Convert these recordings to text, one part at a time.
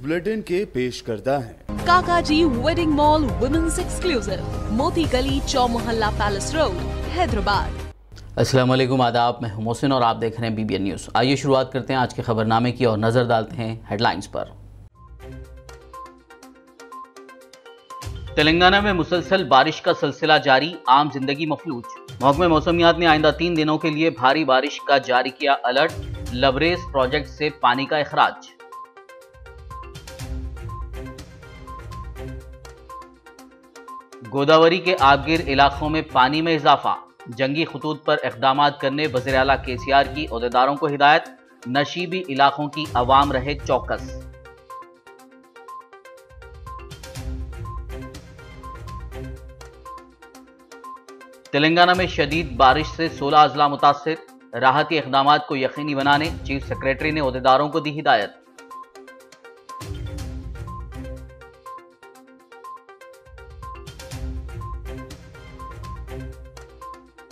Bulletin के पेश करता है। काकाजी वेडिंग मॉल वुमेन्स एक्सक्लूसिव, मोती गली, चौमोहल्ला पैलेस रोड, हैदराबाद। अस्सलाम वालेकुम, आदाब। मैं हूं मोहसिन और आप देख रहे हैं BBN न्यूज़। आइए शुरुआत करते हैं आज के खबरनामे की और नजर डालते हैं हेडलाइंस पर। तेलंगाना में मुसलसल बारिश का सिलसिला जारी, आम जिंदगी मफलूज। महकमे मौसमियात ने आइंदा 3 दिनों के लिए भारी बारिश का जारी किया अलर्ट, लबरेज प्रोजेक्ट से पानी का इखराज। गोदावरी के आबगिर इलाकों में पानी में इजाफा, जंगी खतूत पर इक़दामात करने वज़ीर आला KCR की ओहदेदारों को हिदायत, नशीबी इलाकों की अवाम रहे चौकस। तेलंगाना में शदीद बारिश से 16 अजला मुतासिर, राहती इक़दामात को यकीनी बनाने चीफ सेक्रेटरी ने ओहदेदारों को दी हिदायत।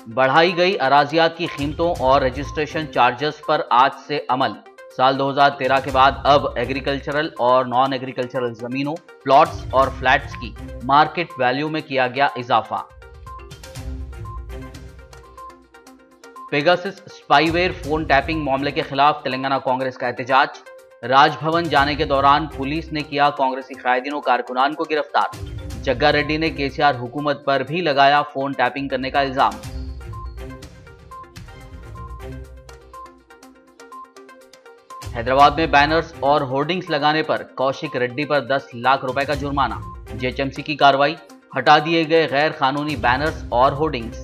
बढ़ाई गई अराजियात की कीमतों और रजिस्ट्रेशन चार्जेस पर आज से अमल। साल 2013 के बाद अब एग्रीकल्चरल और नॉन एग्रीकल्चरल जमीनों, प्लॉट्स और फ्लैट्स की मार्केट वैल्यू में किया गया इजाफा। पेगासस स्पाईवेयर फोन टैपिंग मामले के खिलाफ तेलंगाना कांग्रेस का एहतजाज। राजभवन जाने के दौरान पुलिस ने किया कांग्रेसी कायदीन और कारकुनान को गिरफ्तार। जग्गा रेड्डी ने KCR हुकूमत पर भी लगाया फोन टैपिंग करने का इल्जाम। हैदराबाद में बैनर्स और होर्डिंग्स लगाने पर कौशिक रेड्डी पर 10 लाख रुपए का जुर्माना। JHMC की कार्रवाई, हटा दिए गए गैर कानूनी बैनर्स और होर्डिंग्स।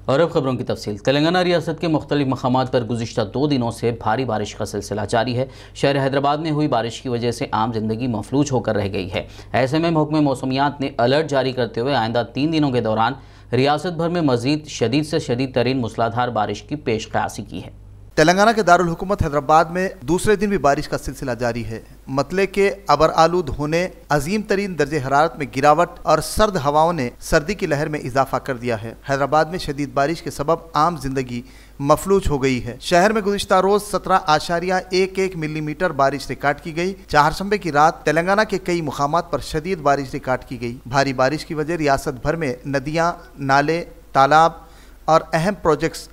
और अब खबरों की तफसील। तेलंगाना रियासत के मुख्तलिफ मकामात पर गुज़िश्ता 2 दिनों से भारी बारिश का सिलसिला जारी है। शहर हैदराबाद में हुई बारिश की वजह से आम जिंदगी मफलूज होकर रह गई है। ऐसे में महकमे मौसमियात ने अलर्ट जारी करते हुए आइंदा 3 दिनों के दौरान रियासत भर में मजीद शदीद से शदीद तरीन मूसलाधार बारिश की पेशकयासी की है। तेलंगाना के दारुल हुकूमत हैदराबाद में दूसरे दिन भी बारिश का सिलसिला जारी है। मतले के अबर आलूद होने, अजीम तरीन दर्जे हरारत में गिरावट और सर्द हवाओं ने सर्दी की लहर में इजाफा कर दिया है। हैदराबाद में शदीद बारिश के सबब आम जिंदगी मफलूज हो गई है। शहर में गुज़िश्ता रोज 17.11 मिलीमीटर बारिश रिकॉर्ड की गई। चारशंबे की रात तेलंगाना के कई मुकामात पर शदीद बारिश रिकॉर्ड की गई। भारी बारिश की वजह रियासत भर में नदियाँ, नाले, तालाब और अहम प्रोजेक्ट्स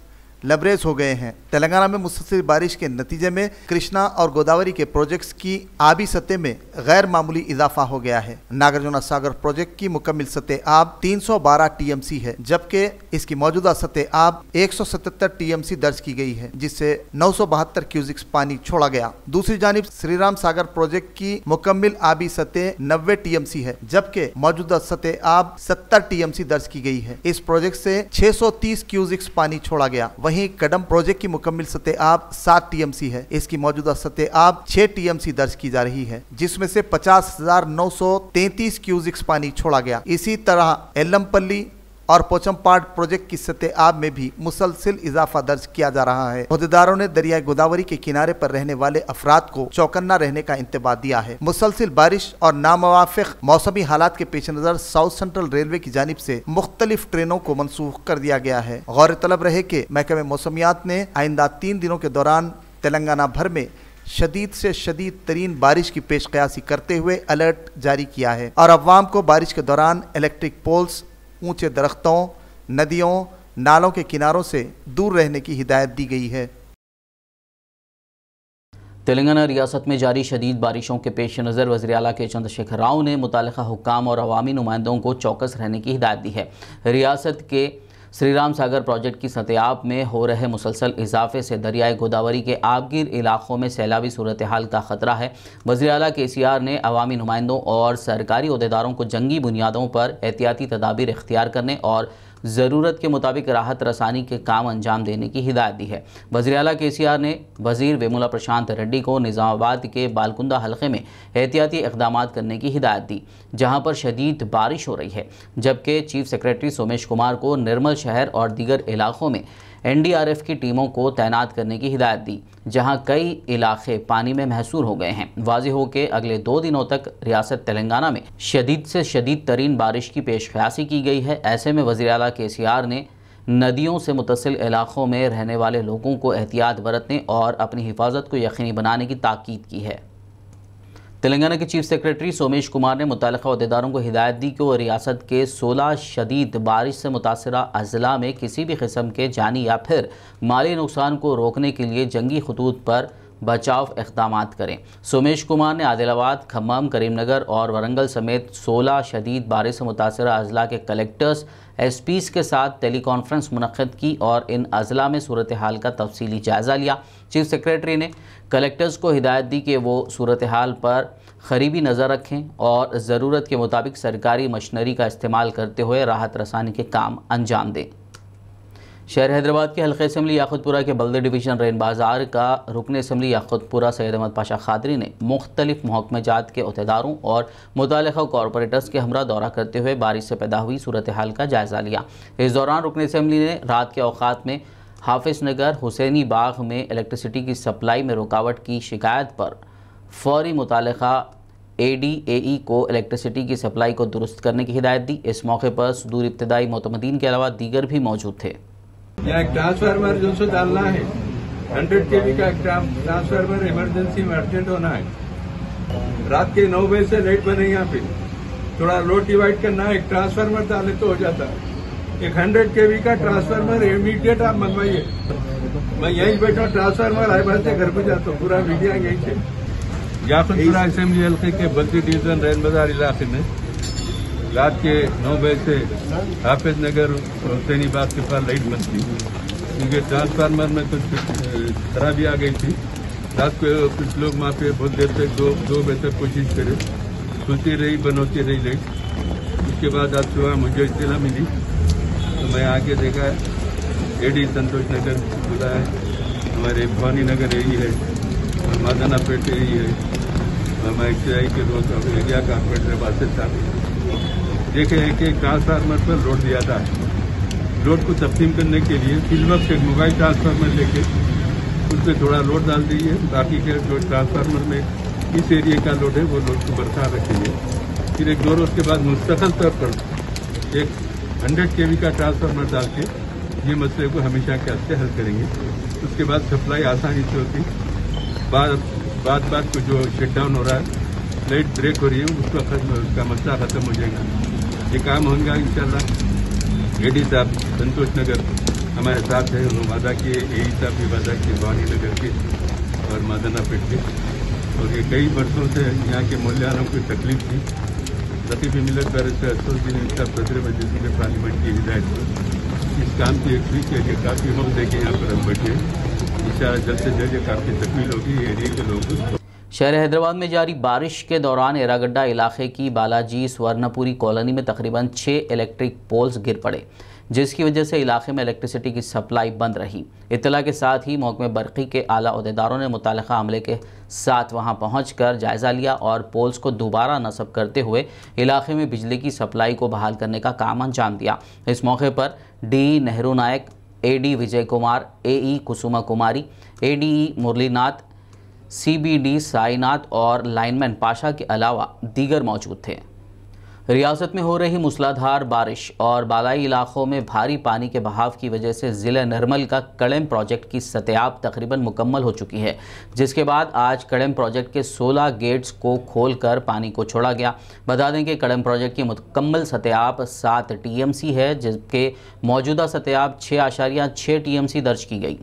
लबरेज हो गए हैं। तेलंगाना में मुसलसल बारिश के नतीजे में कृष्णा और गोदावरी के प्रोजेक्ट्स की आबी सतह में गैर मामूली इजाफा हो गया है। नागार्जुना सागर प्रोजेक्ट की मुकम्मल सतह आब 312 TMC है, जबकि इसकी मौजूदा सतह आब 177 TMC दर्ज की गई है, जिससे 972 क्यूसिक्स पानी छोड़ा गया। दूसरी जानिब श्रीराम सागर प्रोजेक्ट की मुकम्मल आबी सतह 90 TMC है, जबकि मौजूदा सतह आब 70 TMC दर्ज की गई है। इस प्रोजेक्ट से 630 क्यूसिक्स पानी छोड़ा गया। वहीं कदम प्रोजेक्ट की मुकम्मल सतह आब 7 TMC है। इसकी मौजूदा सतह आब 6 TMC दर्ज की जा रही है, जिसमें से 50,933 क्यूसिक्स पानी छोड़ा गया। इसी तरह एल्लमपल्ली और पोचमपाड प्रोजेक्ट की सतह आब में भी मुसलसल इजाफा दर्ज किया जा रहा है। ओहदेदारों ने दरियाई गोदावरी के किनारे पर रहने वाले अफराद को चौकन्ना रहने का इंतबाह दिया है। मुसलसल बारिश और नामुवाफिक मौसमी हालात के पेश नज़र साउथ सेंट्रल रेलवे की जानिब से मुख्तलिफ ट्रेनों को मनसूख कर दिया गया है। गौरतलब रहे कि महकमे मौसमियात ने आइंदा 3 दिनों के दौरान तेलंगाना भर में शदीद से शदीद तरीन बारिश की पेशकयासी करते हुए अलर्ट जारी किया है और अवाम को बारिश के दौरान इलेक्ट्रिक पोल्स, ऊंचे दरख्तों, नदियों, नालों के किनारों से दूर रहने की हिदायत दी गई है। तेलंगाना रियासत में जारी शदीद बारिशों के पेश नज़र वज़ीर आला के चंद्रशेखर राव ने मुतालिका हुक्काम और अवामी नुमाइंदों को चौकस रहने की हिदायत दी है। रियासत के श्रीराम सागर प्रोजेक्ट की सतह में हो रहे मुसलसल इजाफे से दरियाई गोदावरी के आबगिर इलाकों में सैलाबी सूरत हाल का खतरा है। वज़ीर आला KCR ने अवामी नुमाइंदों और सरकारी अहदेदारों को जंगी बुनियादों पर एहतियाती तदाबीर इख्तियार करने और ज़रूरत के मुताबिक राहत रसानी के काम अंजाम देने की हिदायत दी है। वज़ीर आला KCR ने वज़ीर वेमुला प्रशांत रेड्डी को निज़ामाबाद के बालकुंदा हल्के में एहतियाती इक़दामात करने की हिदायत दी, जहां पर शदीद बारिश हो रही है, जबकि चीफ सेक्रेटरी सोमेश कुमार को निर्मल शहर और दीगर इलाकों में NDRF की टीमों को तैनात करने की हिदायत दी, जहां कई इलाके पानी में महसूर हो गए हैं। वाज़ेह हो कि अगले 2 दिनों तक रियासत तेलंगाना में शदीद से शदीद तरीन बारिश की पेशकयासी की गई है। ऐसे में वज़ीर आला KCR ने नदियों से मुत्तसिल इलाकों में रहने वाले लोगों को एहतियात बरतने और अपनी हिफाजत को यकीनी बनाने की ताकीद की है। तेलंगाना के चीफ सेक्रेटरी सोमेश कुमार ने मुतल्लिक़ा अहदेदारों को हिदायत दी कि वो रियासत के 16 शदीद बारिश से मुतासरा अजला में किसी भी किस्म के जानी या फिर माली नुकसान को रोकने के लिए जंगी खतूत पर बचाव इक़दाम करें। सोमेश कुमार ने आदिलाबाद, खम्मम, करीमनगर और वरंगल समेत 16 शदीद बारिश से मुतासरा अजला के कलेक्टर्स, एसपीज़ के साथ टेली कॉन्फ्रेंस मुनक़्क़िद की और इन अजला में सूरत हाल का तफसीली जायज़ा लिया। चीफ सेक्रेटरी ने कलेक्टर्स को हिदायत दी कि वो सूरत हाल पर क़रीबी नज़र रखें और ज़रूरत के मुताबिक सरकारी मशीनरी का इस्तेमाल करते हुए राहत रसानी के काम अंजाम दें। शहर हैदराबाद के हल्के असम्बली याकुतपुरा के बल्दे डिवीज़न रेन बाज़ार का रुकन असम्बली याकुतपुरा सैयद अहमद पाशा खादरी ने मुख्तलिफ महकमेजात के अहदेदारों और मुतल्लिक़ा कॉरपोरेटर्स के हमरा दौरा करते हुए बारिश से पैदा हुई सूरत हाल का जायज़ा लिया। इस दौरान रुकन असम्बली ने रात के औक़ात में हाफिज़ नगर, हुसैनी बाग में इलेक्ट्रिसिटी की सप्लाई में रुकावट की शिकायत पर फौरी मुतल्लिक़ा ADAE को इलेक्ट्रिसिटी की सप्लाई को दुरुस्त करने की हिदायत दी। इस मौके पर सदूर इब्तदाई मोतमदीन के अलावा दीगर भी मौजूद थे। यहाँ एक ट्रांसफार्मर जो डालना है, 100 kV का एक ट्रांसफार्मर इमरजेंसी में अर्जेंट होना है। रात के 9 बजे से लाइट बने यहाँ पे, थोड़ा लोड डिवाइड करना है, एक ट्रांसफार्मर डाले तो हो जाता है। एक 100 kV का ट्रांसफार्मर इमीडिएट आप मंगवाइए। मैं यहीं बैठा हूँ, ट्रांसफार्मर आए बार से घर पे जाता हूँ, पूरा मीडिया यहीं से। याकुतपुरा असेंबली हल्के के बल्दी डिवीजन रैन बाजार इलाके में रात के 9 बजे से हाफिज नगर हुसैनी बाग के पास लाइट बंद थी, क्योंकि ट्रांसफार्मर में कुछ खराबी आ गई थी। रात को कुछ लोग वहाँ पे बहुत देर तक 2 बजे तक कोशिश करे, खुलती रही, बंद होती रही लाइट। उसके बाद आज सुबह मुझे इत्तला मिली तो मैं आके देखा AD संतोष नगर खुला है, हमारे भवानी नगर यही है, मादाना पेट यही है, हमारे XI के दोस्त एरिया कारपोरेटर बासित साहब देखे हैं कि ट्रांसफार्मर पर लोड दिया था। लोड को तकसीम करने के लिए फिलवक्त से मोबाइल ट्रांसफार्मर लेके उस पर थोड़ा लोड डाल दीजिए, बाकी के जो ट्रांसफार्मर में इस एरिया का लोड है वो लोड को बरकरार रखेंगे। फिर एक दौर उसके बाद मुस्तकिल तौर पर एक 100 kV का ट्रांसफार्मर डाल के ये मसले को हमेशा के वास्ते हल करेंगे। उसके बाद सप्लाई आसानी से होती, बात को जो शटडाउन हो रहा है, लाइट ब्रेक हो रही है, उसका मसला खत्म हो जाएगा। ये काम होगा इंशाल्लाह। AD साहब संतोष नगर हमारे साथ है, उन्होंने वादा किए, AE साहब भी वादा किए भवानी नगर के और मादाना पेट के। और ये कई वर्षों से यहाँ के मूल्यांकनों की तकलीफ थी। लतीफ़ मिलत बैरिस्टर असदुद्दीन साहब सदर मजलिस के पार्लियामेंट की हिदायत पर इस काम की एक वीक के काफ़ी वक्त देके यहाँ पर हम बैठे, इंशाल्लाह जल्द से जल्द काफ़ी तकमील होगी एरिया के लोगों। शहर हैदराबाद में जारी बारिश के दौरान एरागड्डा इलाके की बालाजी स्वर्णपुरी कॉलोनी में तकरीबन 6 इलेक्ट्रिक पोल्स गिर पड़े, जिसकी वजह से इलाके में इलेक्ट्रिसिटी की सप्लाई बंद रही। इत्तला के साथ ही महकमे बरक़ी के आला अहदेदारों ने मुतल्लिक़ा अमले के साथ वहां पहुंचकर जायज़ा लिया और पोल्स को दोबारा नस्ब करते हुए इलाके में बिजली की सप्लाई को बहाल करने का काम अंजाम दिया। इस मौके पर DE नेहरू नायक, AD विजय कुमार, AE कुसुमा कुमारी, ADE मुरलीनाथ, CBD साईनाथ और लाइनमैन पाशा के अलावा दीगर मौजूद थे। रियासत में हो रही मूसलाधार बारिश और बालाई इलाकों में भारी पानी के बहाव की वजह से ज़िला नरमल का कड़म प्रोजेक्ट की सतयाब तकरीबन मुकम्मल हो चुकी है, जिसके बाद आज कड़म प्रोजेक्ट के 16 गेट्स को खोलकर पानी को छोड़ा गया। बता दें कि कड़म प्रोजेक्ट की मुकम्मल सतयाब 7 TMC है, जबकि मौजूदा सतयाब 6.6 TMC दर्ज की गई।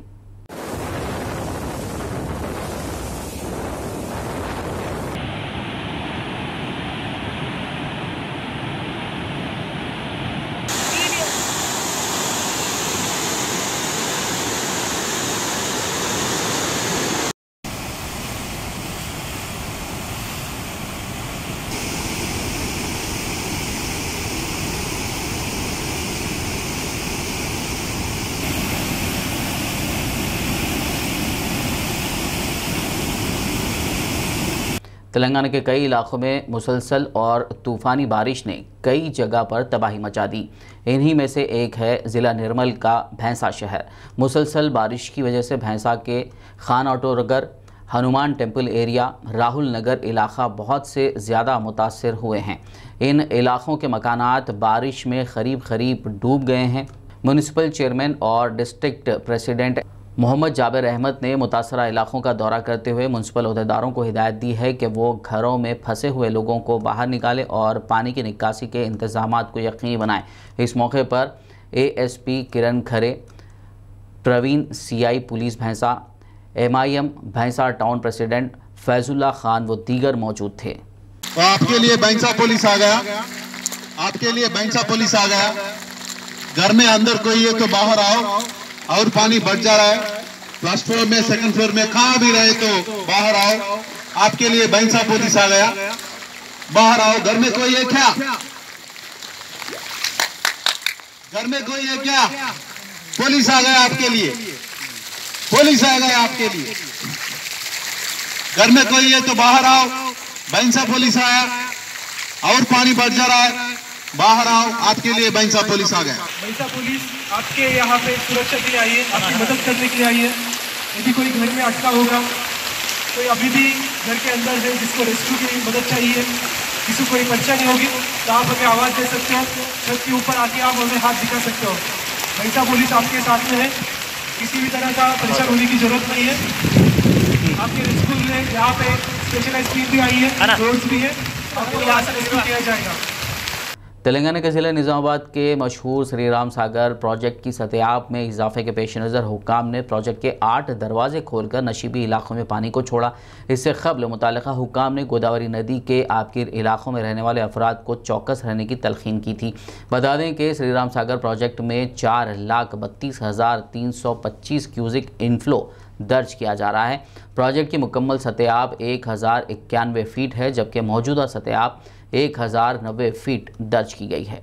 तेलंगाना के कई इलाकों में मुसलसल और तूफ़ानी बारिश ने कई जगह पर तबाही मचा दी। इन्हीं में से एक है ज़िला निर्मल का भैंसा शहर। मुसलसल बारिश की वजह से भैंसा के खान ऑटो नगर, हनुमान टेम्पल एरिया, राहुल नगर इलाका बहुत से ज़्यादा मुतासर हुए हैं। इन इलाक़ों के मकानात बारिश में करीब डूब गए हैं। म्यूनिसिपल चेयरमैन और डिस्ट्रिक्ट प्रेसिडेंट मोहम्मद जाबिर अहमद ने मुतासरा इलाकों का दौरा करते हुए म्यूनिसिपल अहदेदारों को हिदायत दी है कि वो घरों में फंसे हुए लोगों को बाहर निकालें और पानी की निकासी के इंतजाम को यकीनी बनाएं। इस मौके पर ASP किरण खरे, प्रवीण CI पुलिस भैंसा, MIM भैंसा टाउन प्रेसिडेंट फैजुल्ला खान व दीगर मौजूद थे। तो आपके लिए भैंसा पुलिस आ गया, आपके लिए भैंसा पुलिस आ गया। घर में अंदर कोई है तो बाहर आओ, और पानी बढ़ जा रहा है, फर्स्ट फ्लोर में, सेकंड फ्लोर में, कहां भी रहे तो बाहर आओ। आपके लिए भैंसा पुलिस आ गया, बाहर आओ। घर में कोई है क्या? घर में कोई है क्या? पुलिस आ गया आपके लिए, पुलिस आ गया आपके लिए। घर में कोई है तो बाहर आओ, भैंसा पुलिस आया, और पानी बढ़ जा रहा है, बाहर आओ। आपके लिए भैंसा पुलिस आ गया। भैंसा पुलिस आपके यहाँ पे सुरक्षा के लिए आई है, आपकी मदद करने के लिए आई है। यदि कोई घर में अटका होगा, कोई अभी भी घर के अंदर है जिसको रेस्क्यू की मदद चाहिए, किसी को कोई परेशानी होगी तो आप हमें आवाज़ दे सकते हो, छत के ऊपर आके आप हमें हाथ दिखा सकते हो। भैंसा पुलिस आपके साथ में है, किसी भी तरह का परेशान होने की जरूरत नहीं है। आपके स्कूल में यहाँ पे स्पेशलाइज टीम भी आई है, रोड्स भी है, आपको यहाँ से रेस्क्यू किया जाएगा। तेलंगाना के ज़िले निज़ामाबाद के मशहूर श्री राम सागर प्रोजेक्ट की सतह में इजाफे के पेश नज़र हुक्काम ने प्रोजेक्ट के 8 दरवाजे खोलकर नशीबी इलाकों में पानी को छोड़ा। इससे कबल मुतालिका हुक्काम ने गोदावरी नदी के आबगिर इलाकों में रहने वाले अफराद को चौकस रहने की तलखीन की थी। बता दें कि श्री राम सागर प्रोजेक्ट में 4,32,325 क्यूसिक इनफ्लो दर्ज किया जा रहा है। प्रोजेक्ट की मुकम्मल सतह 1,091 फीट है, जबकि मौजूदा सतह 1,090 फीट दर्ज की गई है।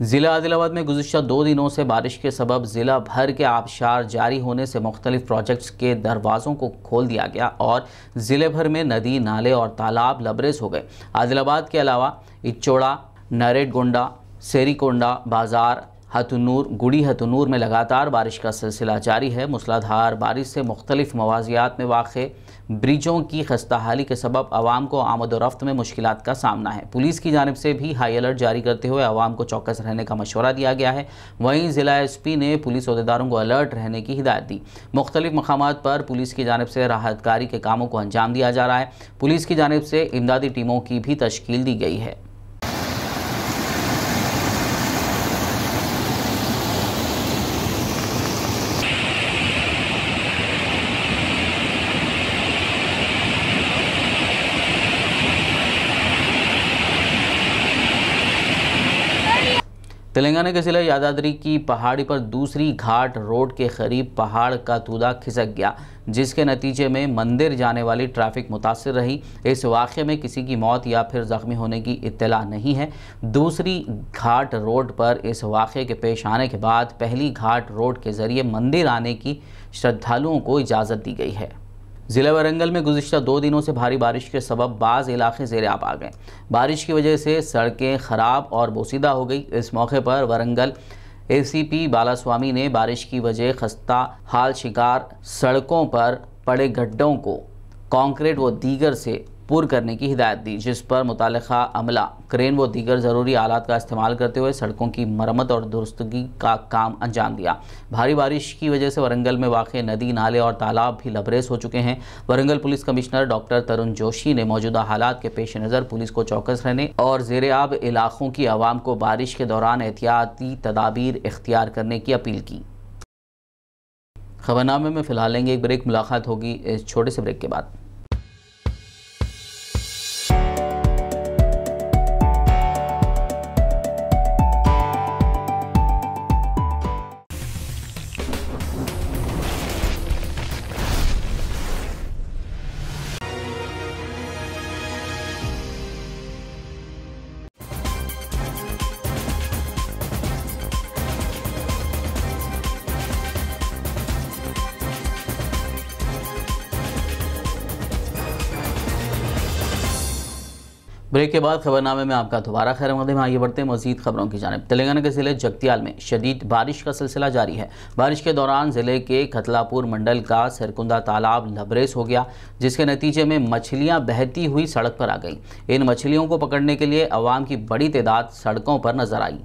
ज़िला आदिलाबाद में गुज़िश्ता 2 दिनों से बारिश के सबब ज़िला भर के आबशार जारी होने से मुख्तलिफ प्रोजेक्ट्स के दरवाज़ों को खोल दिया गया और ज़िले भर में नदी, नाले और तालाब लबरेज हो गए। आदिलाबाद के अलावा इच्चोड़ा, नरेटगोंडा, सेरीकोंडा बाज़ार, हथनूर, गुड़ी हथनूर में लगातार बारिश का सिलसिला जारी है। मूसलाधार बारिश से मुख्तलिफ मवाजियात में वाक़े ब्रिजों की खस्ताहाली के सबब आवाम को आमद व रफ्त में मुश्किलात का सामना है। पुलिस की जानिब से भी हाई अलर्ट जारी करते हुए आवाम को चौकस रहने का मशवरा दिया गया है। वहीं ज़िला SP ने पुलिस अहदेदारों को अलर्ट रहने की हिदायत दी। मुख्तलिफ मकामात पर पुलिस की जानिब से राहतकारी के कामों को अंजाम दिया जा रहा है। पुलिस की जानिब से इमदादी टीमों की भी तश्कील दी गई है। तेलंगाना के ज़िला यादाद्री की पहाड़ी पर दूसरी घाट रोड के करीब पहाड़ का तूदा खिसक गया, जिसके नतीजे में मंदिर जाने वाली ट्रैफिक मुतासिर रही। इस वाक़े में किसी की मौत या फिर ज़ख्मी होने की इत्तला नहीं है। दूसरी घाट रोड पर इस वाक़े के पेश आने के बाद पहली घाट रोड के ज़रिए मंदिर आने की श्रद्धालुओं को इजाज़त दी गई है। ज़िला वारंगल में गुज़िश्ता 2 दिनों से भारी बारिश के सबब बाज़ इलाके ज़ेर-आब आ गए। बारिश की वजह से सड़कें ख़राब और बोसीदा हो गई। इस मौके पर वारंगल ACP बालास्वामी ने बारिश की वजह खस्ता हाल शिकार सड़कों पर पड़े गड्ढों को कंक्रीट व दीगर से पुर करने की हिदायत दी, जिस पर मुतालिका अमला क्रेन व दीगर ज़रूरी आलात का इस्तेमाल करते हुए सड़कों की मरम्मत और दुरुस्तगी का काम अंजाम दिया। भारी बारिश की वजह से वारंगल में वाक़े नदी, नाले और तालाब भी लबरेज हो चुके हैं। वारंगल पुलिस कमिश्नर डॉक्टर तरुण जोशी ने मौजूदा हालात के पेश नज़र पुलिस को चौकस रहने और ज़ेर-आब इलाकों की आवाम को बारिश के दौरान एहतियाती तदाबीर इख्तियार करने की अपील की। खबरनामे में फ़िलहाल लेंगे एक ब्रेक। मुलाकात होगी इस छोटे से ब्रेक के बाद। ब्रेक के बाद खबरनामे में आपका दोबारा खैर मकदम। आगे बढ़ते हैं मजीद खबरों की जानिब। तेलंगाना के ज़िले जगत्याल में शदीद बारिश का सिलसिला जारी है। बारिश के दौरान ज़िले के खतलापुर मंडल का सिरकुंदा तालाब लबरेज हो गया, जिसके नतीजे में मछलियां बहती हुई सड़क पर आ गईं। इन मछलियों को पकड़ने के लिए अवाम की बड़ी तादाद सड़कों पर नजर आई।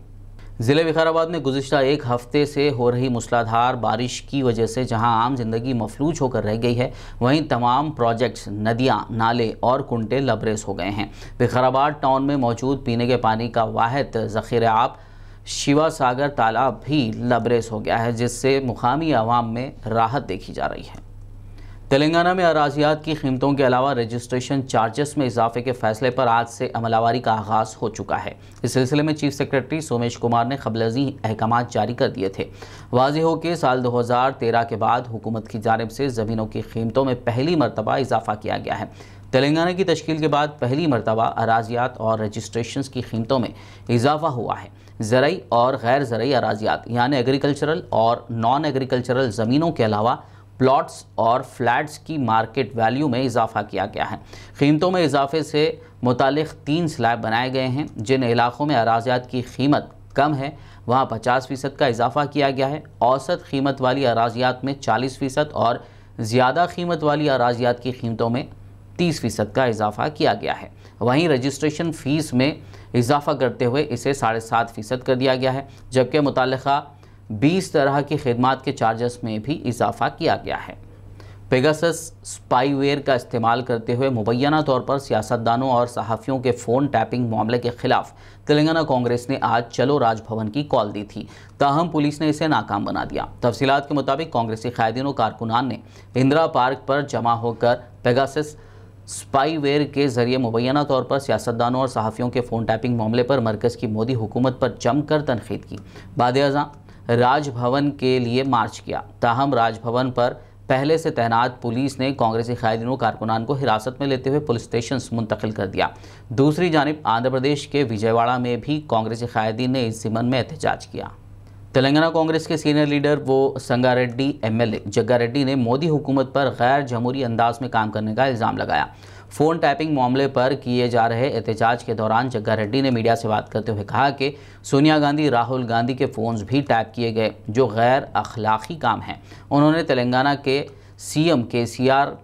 ज़िले विकाराबाद में गुज़िश्ता एक हफ्ते से हो रही मूसलाधार बारिश की वजह से जहां आम जिंदगी मफलूज होकर रह गई है, वहीं तमाम प्रोजेक्ट्स, नदियां, नाले और कुंटे लबरेज हो गए हैं। विकाराबाद टाउन में मौजूद पीने के पानी का वाहिद ज़ख़ीरा आब शिवा सागर तालाब भी लबरेज हो गया है, जिससे मुकामी अवाम में राहत देखी जा रही है। तेलंगाना में अराजियात की कीमतों के अलावा रजिस्ट्रेशन चार्जेस में इजाफे के फैसले पर आज से अमलावरी का आगाज़ हो चुका है। इस सिलसिले में चीफ सेक्रेटरी सोमेश कुमार ने क़ब्ल-अज़ीं अहकाम जारी कर दिए थे। वाज़ेह हो कि साल 2013 के बाद हुकूमत की जानिब से ज़मीनों की कीमतों में पहली मरतबा इजाफा किया गया है। तेलंगाना की तश्कील के बाद पहली मरतबा अराजियात और रजिस्ट्रेशन की कीमतों में इजाफा हुआ है। ज़रई और गैर ज़रई अराजियात यानी एग्रीकल्चरल और नॉन एग्रीकल्चरल ज़मीनों के अलावा प्लॉट्स और फ्लैट्स की मार्केट वैल्यू में इजाफा किया गया है। कीमतों में इजाफे से मुतालिक 3 स्लैब बनाए गए हैं। जिन इलाकों में अराजियात की कीमत कम है वहाँ 50% का इजाफा किया गया है। औसत कीमत वाली अराजियात में 40% और ज़्यादा कीमत वाली अराजियात की कीमतों में 30% का इजाफा किया गया है। वहीं रजिस्ट्रेशन फ़ीस में इजाफा करते हुए इसे 7.5% कर दिया गया है, जबकि मुतालिका 20 तरह की खिदमात के चार्जेस में भी इजाफा किया गया है। पेगासस स्पाईवेयर का इस्तेमाल करते हुए मुबैना तौर पर सियासतदानों और सहाफ़ियों के फ़ोन टैपिंग मामले के खिलाफ तेलंगाना कांग्रेस ने आज चलो राजभवन की कॉल दी थी, ताहम पुलिस ने इसे नाकाम बना दिया। तफसीलात के मुताबिक कांग्रेसी कायदीन और कारकुनान ने इंदिरा पार्क पर जमा होकर पेगासस स्पाईवेयर के जरिए मुबैना तौर पर सियासतदानों और सहाफ़ियों के फ़ोन टैपिंग मामले पर मरकज़ की मोदी हुकूमत पर जमकर तनकीद की। बाद-ए-अज़ां राजभवन के लिए मार्च किया, ताहम राजभवन पर पहले से तैनात पुलिस ने कांग्रेसी कायदीन और कारकुनान को हिरासत में लेते हुए पुलिस स्टेशन मुंतकिल कर दिया। दूसरी जानिब आंध्र प्रदेश के विजयवाड़ा में भी कांग्रेसी कायदीन ने इस ज़िमन में एहतजाज किया। तेलंगाना कांग्रेस के सीनियर लीडर संगारेड्डी एमएलए जग्गारेड्डी ने मोदी हुकूमत पर गैर जमहूरी अंदाज में काम करने का इल्ज़ाम लगाया। फ़ोन टैपिंग मामले पर किए जा रहे एहतजाज के दौरान जग्गारेड्डी ने मीडिया से बात करते हुए कहा कि सोनिया गांधी, राहुल गांधी के फ़ोन्स भी टैप किए गए, जो गैर अखलाक़ी काम है। उन्होंने तेलंगाना के सीएम केसीआर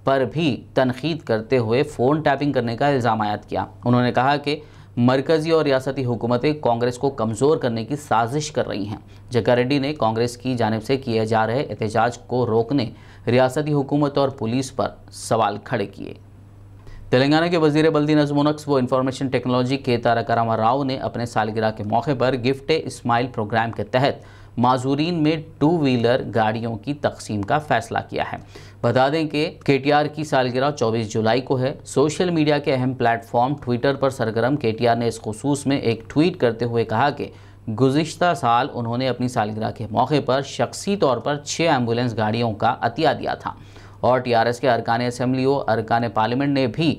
पर भी तनकीद करते हुए फ़ोन टैपिंग करने का इल्ज़ाम आयद किया। उन्होंने कहा कि मरकज़ी और रियासती हुकूमतें कांग्रेस को कमज़ोर करने की साजिश कर रही हैं। जग्गारेड्डी ने कांग्रेस की जानिब से किए जा रहे एहतजाज को रोकने रियासती हुकूमत और पुलिस पर सवाल खड़े किए। तेलंगाना के वज़ीर बल्दी नज़्म व नक्श व इंफॉर्मेशन टेक्नोलॉजी के तारक रामाराव ने अपने सालगिरह के मौके पर गिफ्ट इस्माइल प्रोग्राम के तहत माजूरीन में 2 व्हीलर गाड़ियों की तकसीम का फैसला किया है। बता दें कि केटीआर की सालगिरह 24 जुलाई को है। सोशल मीडिया के अहम प्लेटफॉर्म ट्विटर पर सरगर्म केटीआर ने इस खुसूस में एक ट्वीट करते हुए कहा कि गुज़िश्ता साल उन्होंने अपनी सालगिरह के मौके पर शख्सी तौर पर 6 एम्बुलेंस गाड़ियों का अतिया दिया था और टीआरएस के अरकान असम्बली और अरकान पार्लियामेंट ने भी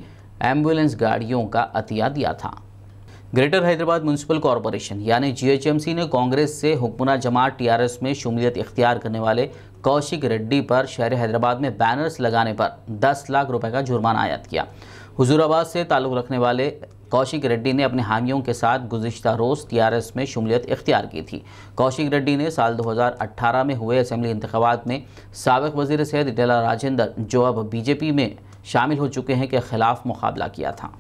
एम्बुलेंस गाड़ियों का अतिया दिया था। ग्रेटर हैदराबाद म्यूनसिपल कॉरपोरेशन यानी जीएचएमसी ने कांग्रेस से हुक्मरान जमात टीआरएस में शमूलियत इख्तियार करने वाले कौशिक रेड्डी पर शहर हैदराबाद में बैनर्स लगाने पर 10 लाख रुपए का जुर्माना आयद किया। हुजूराबाद से ताल्लुक़ रखने वाले कौशिक रेड्डी ने अपने हामियों के साथ गुज़िश्ता रोज़ टीआरएस में शमूलियत इख्तियार की थी। कौशिक रेड्डी ने साल 2018 में हुए असेंबली इंतखाबात में साबिक़ वज़ीर सेहत इटेला राजेंद्र, जो अब बीजेपी में शामिल हो चुके हैं, के खिलाफ मुकाबला किया था।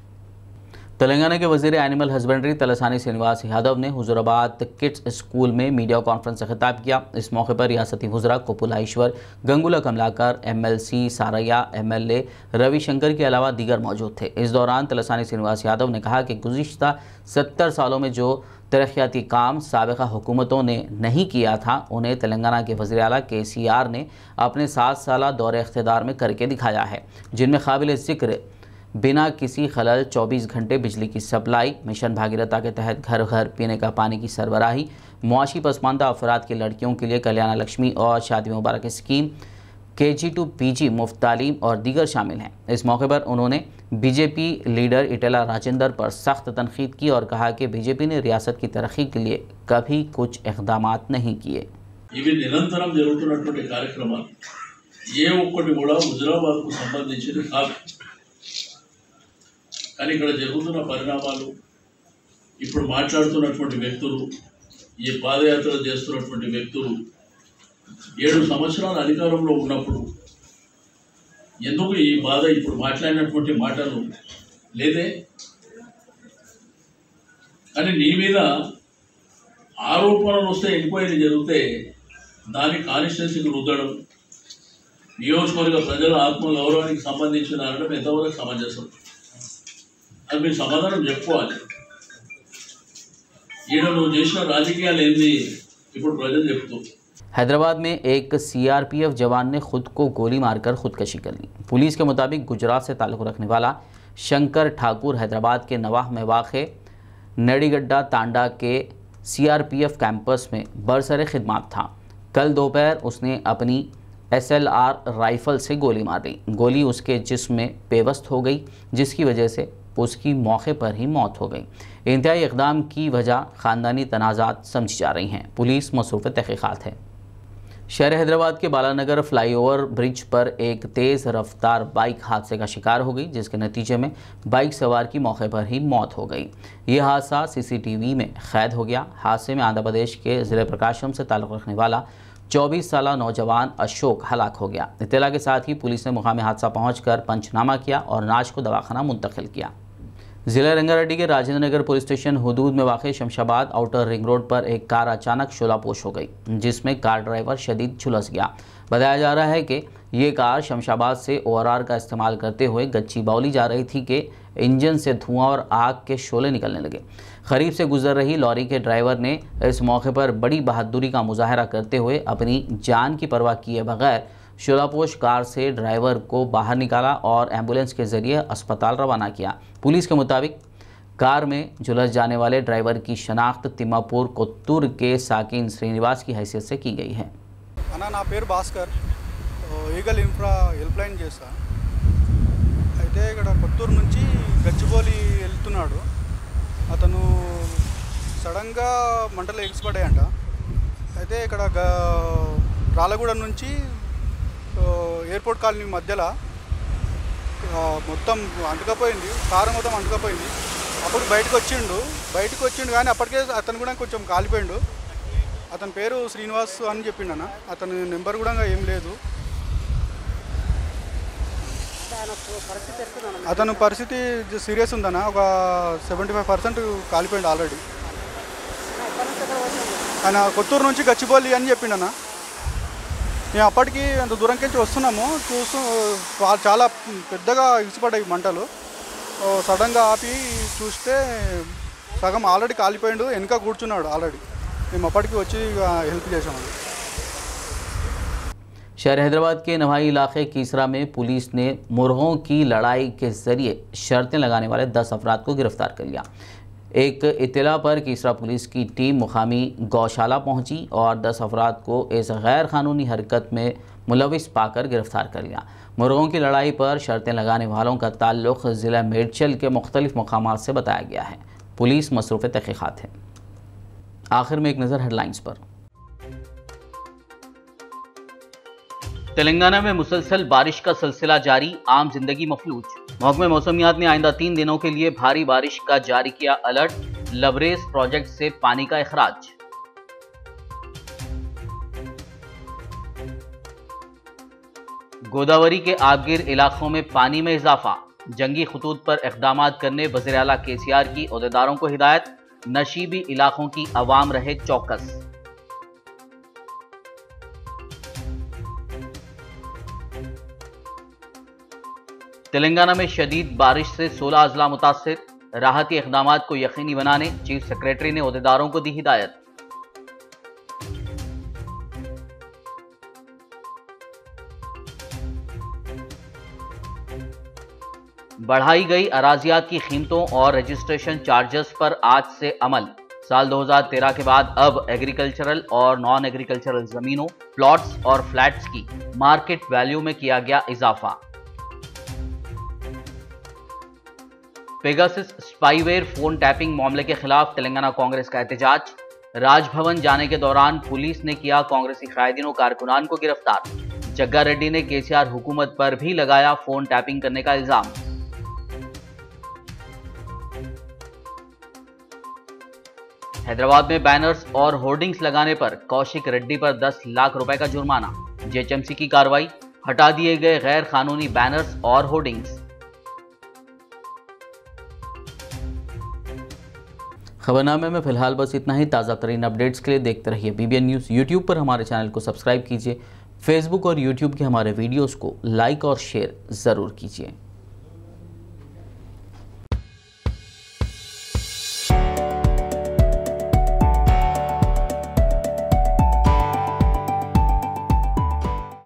तेलंगाना के वज़ीर एनिमल हस्बेंड्री तलसानी श्रीनिवास यादव ने हुजूराबाद किड्स स्कूल में मीडिया कॉन्फ्रेंस से खिताब किया। इस मौके पर रियासती वज़रा कुपुला ईश्वर, गंगुला कमलाकर, एमएलसी सारैया, एमएलए रविशंकर के अलावा दीगर मौजूद थे। इस दौरान तलसानी श्रीनिवास यादव ने कहा कि गुज़िश्ता 70 सालों में जो तरक्याती काम साबिक़ा हुकूमतों ने नहीं किया था, उन्हें तेलंगाना के वज़ीर आला केसीआर ने अपने 7 साला दौरे इख्तिदार में करके दिखाया है, जिनमें काबिल ज़िक्र बिना किसी खलल 24 घंटे बिजली की सप्लाई, मिशन भागीरथा के तहत घर घर पीने का पानी की सरबराही, मुआशी पसमानदा अफराद की लड़कियों के लिए कल्याण लक्ष्मी और शादी मुबारक स्कीम, KG to PG मुफ्त तालीम और दीगर शामिल हैं। इस मौके पर उन्होंने बीजेपी लीडर इटेला राजेंद्र पर सख्त तनकीद की और कहा कि बीजेपी ने रियासत की तरक्की के लिए कभी कुछ इक़दामात नहीं किए। ఇవి నిరంతరం జరుగుతున్నటువంటి కార్యక్రమాలు ఏ ఒక్కటి కూడా హుజురాబాద్కు సంబంధించినవి కాదు। కానీ ఇక్కడ జరుగుతున్న పరిణామాలు, ఇప్పుడు మాట్లాడుతున్నటువంటి వ్యక్తులు, ఈ పాదయాత్ర చేస్తున్నటువంటి వ్యక్తులు 7 సంవత్సరాల అధికారంలో ఉన్నప్పుడు ఎందుకు ఈ బాధ ఇప్పుడు మాట్లాడినటువంటి మాటలు లేదే? కానీ నీ మీద ఆరోపణలు వస్తే ఎంక్వైరీ జరిగితే దాన్ని కాన్స్టిట్యున్సీకి రుద్దడం, నియోజకవర్గ ప్రజల ఆత్మగౌరవానికి సంబంధించిన అనడం ఎంతవరకు సమంజసం? అది మీరు సమాధానం చెప్పుకోవాలి. ఈడ నువ్వు చేసిన రాజకీయాలు ఏంది ఇప్పుడు ప్రజలు చెప్తూ. हैदराबाद में एक सीआरपीएफ जवान ने खुद को गोली मारकर खुदकशी कर ली। पुलिस के मुताबिक गुजरात से ताल्लुक़ रखने वाला शंकर ठाकुर हैदराबाद के नवाह में वाक़े नड़ीगड्डा तांडा के सीआरपीएफ कैंपस में बरसरे खिदमत था। कल दोपहर उसने अपनी SLR राइफल से गोली मार दी। गोली उसके जिस्म में पेवस्त हो गई, जिसकी वजह से उसकी मौके पर ही मौत हो गई। इंतहाई इक़दाम की वजह ख़ानदानी तनाज़ात समझी जा रही हैं। पुलिस मसरूफ़ तहक़ीक़ात है। शहर हैदराबाद के बालानगर फ्लाईओवर ब्रिज पर एक तेज़ रफ्तार बाइक हादसे का शिकार हो गई, जिसके नतीजे में बाइक सवार की मौके पर ही मौत हो गई। ये हादसा CCTV में कैद हो गया। हादसे में आंध्र प्रदेश के ज़िले प्रकाशम से ताल्लुक़ रखने वाला 24 साला नौजवान अशोक हलाक हो गया। इत्तला के साथ ही पुलिस ने मुकामी हादसा पहुंचकर पंचनामा किया और नाश को दवाखाना मुंतकिल किया। ज़िला रंगारेड्डी के राजेंद्र नगर पुलिस स्टेशन हुदूद में वाक़ शमशाबाद आउटर रिंग रोड पर एक कार अचानक शोलापोश हो गई, जिसमें कार ड्राइवर शदीद झुलस गया। बताया जा रहा है कि ये कार शमशाबाद से ORR का इस्तेमाल करते हुए गच्ची बाउली जा रही थी कि इंजन से धुआं और आग के शोले निकलने लगे। करीब से गुजर रही लॉरी के ड्राइवर ने इस मौके पर बड़ी बहादुरी का मुजाहरा करते हुए अपनी जान की परवाह किए बगैर शोलापोश कार से ड्राइवर को बाहर निकाला और एम्बुलेंस के ज़रिए अस्पताल रवाना किया। पुलिस के मुताबिक कार में झुलस जाने वाले ड्राइवर की शनाख्त तिम्मापुर कोत्तूर के साकिन श्रीनिवास की हैसियत से की गई है। అన్న నా పేరు Bhaskar, eagle infra help line చేస్తా. అయితే ఇక్కడ కొత్తూరు నుంచి గచ్చిబౌలి వెళ్తున్నాడు. అతను సడన్గా మంటలు ఎగిసిపడ్డాయంట. అయితే ఇక్కడ రాళ్ళగూడెం నుంచి ఎయిర్పోర్ట్ కాలనీ మధ్యలో మొత్తం అంటుకపోయింది, కారు మొత్తం అంటుకపోయింది. అప్పుడు బయటకు వచ్చిండు కానీ అప్పటికే అతను కూడా కొంచెం కాలిపోయిండు. అతని పేరు శ్రీనివాస్ అని చెప్పిండు అన్న. అతని నెంబర్ కూడా ఏం లేదు. అతను పరిస్థితి సీరియస్ ఉందన్న. ఒక 75% కాలిపోయిండు ఆల్రెడీ. ఆయన కొత్తూరు నుంచి గచ్చిబౌలి అని చెప్పిండన్న. మేము అప్పటికి అంత దూరంకి వస్తున్నాము, చాలా పెద్దగా ఇసిపడ్డాయి మంటలు. సడన్గా ఆపి చూస్తే సగం ఆల్రెడీ కాలిపోయిండు, వెనక కూర్చున్నాడు ఆల్రెడీ. మేము అప్పటికి వచ్చి हेल्प చేసాము। शहर हैदराबाद के नवाई इलाके कीसरा में पुलिस ने मुर्गों की लड़ाई के जरिए शर्तें लगाने वाले 10 अफराद को गिरफ्तार कर लिया। एक इत्तला पर कीसरा पुलिस की टीम मुकामी गौशाला पहुंची और 10 अफराद को इस गैर कानूनी हरकत में मुलविस पाकर गिरफ्तार कर लिया। मुर्गों की लड़ाई पर शर्तें लगाने वालों का ताल्लुक़ ज़िला मेडचल के मुख्तलिफ मकामात से बताया गया है। पुलिस मसरूफ़ तहक़ीक़ात है। आखिर में एक नज़र हेडलाइंस पर। तेलंगाना में मुसलसल बारिश का सिलसिला जारी, आम जिंदगी मफलूज। महकमे मौसमियात ने आइंदा 3 दिनों के लिए भारी बारिश का जारी किया अलर्ट, लबरेज प्रोजेक्ट से पानी का इखराज। गोदावरी के आबगिर इलाकों में पानी में इजाफा, जंगी खतूत पर इक़दामात करने वज़ीर आला KCR की ओहदेदारों को हिदायत, नशीबी इलाकों की अवाम रहे चौकस। तेलंगाना में शदीद बारिश से 16 अजला मुतासिर, राहती इक़दामात को यकीनी बनाने चीफ सेक्रेटरी ने ओहदेदारों को दी हिदायत। बढ़ाई गई अराजियात की कीमतों और रजिस्ट्रेशन चार्जेस पर आज से अमल। साल 2013 के बाद अब एग्रीकल्चरल और नॉन एग्रीकल्चरल जमीनों, प्लॉट्स और फ्लैट्स की मार्केट वैल्यू में किया गया इजाफा। पेगासस स्पाईवेयर फोन टैपिंग मामले के खिलाफ तेलंगाना कांग्रेस का एहतजाज, राजभवन जाने के दौरान पुलिस ने किया कांग्रेसी कायदीन कारकुनान को गिरफ्तार। जग्गा रेड्डी ने KCR हुकूमत पर भी लगाया फोन टैपिंग करने का इल्जाम। हैदराबाद में बैनर्स और होर्डिंग्स लगाने पर कौशिक रेड्डी पर 10 लाख रुपए का जुर्माना। जेएचएमसी की कार्रवाई, हटा दिए गए गैर कानूनी बैनर्स और होर्डिंग्स। खबरनामे में फिलहाल बस इतना ही। ताज़ा तरीन अपडेट्स के लिए देखते रहिए BBN न्यूज़। यूट्यूब पर हमारे चैनल को सब्सक्राइब कीजिए। फेसबुक और यूट्यूब के हमारे वीडियोस को लाइक और शेयर ज़रूर कीजिए।